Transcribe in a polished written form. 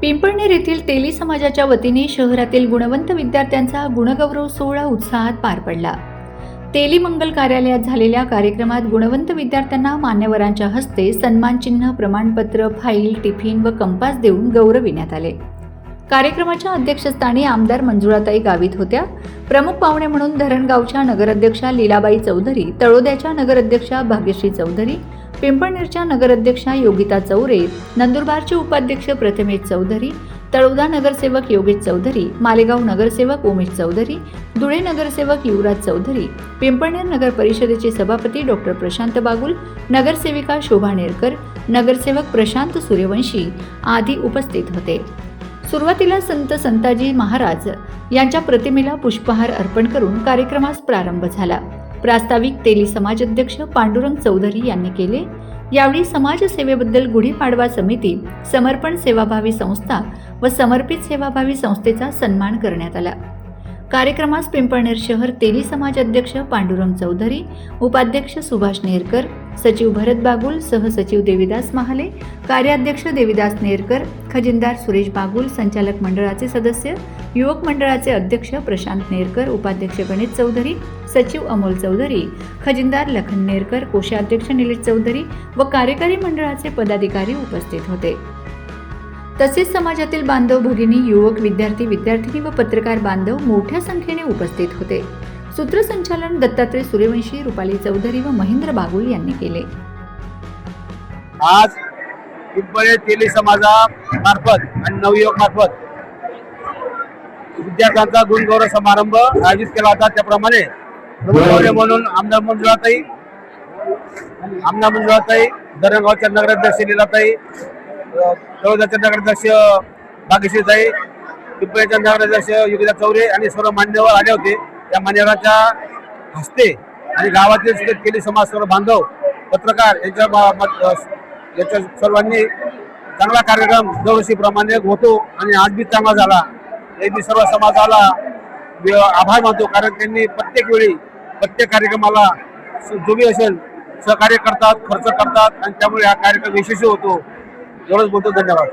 पिंपळनेर येथील तेली समाजाच्या वतीने शहरातील गुणवंत विद्यार्थ्यांचा गुणगौरव सोहळा उत्साहात पार पडला। तेली मंगल कार्यालयात झालेल्या कार्यक्रमात गुणवंत विद्यार्थ्यांना मान्यवरांच्या हस्ते सन्मानचिन्ह, प्रमाणपत्र, फाईल, टिफिन व कंपास देऊन गौरविण्यात आले। कार्यक्रमाच्या अध्यक्षस्थानी आमदार मंजुळाताई गावित होत्या। प्रमुख पाहुणे म्हणून धरणगावच्या नगराध्यक्षा लीलाबाई चौधरी, तळोद्याच्या नगराध्यक्षा भाग्यश्री चौधरी, पिंपळनेरच्या नगराध्यक्षा योगिता चौरे, नंदुरबारचे उपाध्यक्ष प्रथमेश चौधरी, तळोदा नगरसेवक योगेश चौधरी, मालेगाव नगरसेवक उमेश चौधरी, धुळे नगरसेवक युवराज चौधरी, पिंपळनेर नगर परिषदेचे सभापती डॉक्टर प्रशांत बागुल, नगरसेविका शोभा नेरकर, नगरसेवक प्रशांत सूर्यवंशी आदी उपस्थित होते। सुरुवातीला संत संताजी महाराज यांच्या प्रतिमेला पुष्पहार अर्पण करून कार्यक्रमास प्रारंभ झाला। प्रास्ताविक तेली समाज अध्यक्ष पांडुरंग चौधरी यांनी केले। यावेळी समाजसेवेबद्दल गुढीपाडवा समिती, समर्पण सेवाभावी संस्था व समर्पित सेवाभावी संस्थेचा सन्मान करण्यात आला। कार्यक्रमास पिंपळनेर शहर तेली समाज अध्यक्ष पांडुरंग चौधरी, उपाध्यक्ष सुभाष नेरकर, सचिव भरत बागुल, सहसचिव देविदास महाले, कार्याध्यक्ष देविदास नेरकर, खजिनदार सुरेश बागुल, संचालक मंडळाचे सदस्य, युवक मंडळाचे अध्यक्ष प्रशांत नेरकर, उपाध्यक्ष गणेश चौधरी, सचिव अमोल चौधरी, खजिनदार लखन नेरकर, कोषाध्यक्ष निलेश चौधरी व कार्यकारी मंडळाचे पदाधिकारी उपस्थित होते। तसेच समाजातील बांधव, भगिनी, युवक, विद्यार्थी, विद्यार्थिनी व पत्रकार बांधव मोठ्या संख्येने उपस्थित होते। सूत्रसंचालन दत्तात्रय सूर्यवंशी, रुपाली चौधरी व महेंद्र बागुल यांनी केले। आज पिंपळनेर तेली समाजामार्फत आणि नवयुवक मार्फत विद्यार्थ्यांचा गुणगौरव समारंभ आयोजित केला होता। त्याप्रमाणे म्हणून आमदार मंजुळाताई, धरणगावच्या नगराध्यक्ष लीलाताई, तळोद्याच्या नगराध्यक्ष भाग्यश्रीताई, पिंपळनेरच्या नगराध्यक्ष योगिता चौरे आणि सर्व मान्यवर आले होते। त्या मान्यवरांच्या हस्ते आणि गावातील तेली समाज सर्व बांधव, पत्रकार यांच्या सर्वांनी चांगला कार्यक्रम दरवर्षीप्रमाणे होतो आणि आज बी चांगला झाला। मी सर्व समाजाला आभार मानतो, कारण त्यांनी प्रत्येक वेळी प्रत्येक कार्यक्रमाला जो बी असेल सहकार्य करतात, खर्च करतात आणि त्यामुळे हा कार्यक्रम यशस्वी होतो। एवढंच बोलतो। धन्यवाद।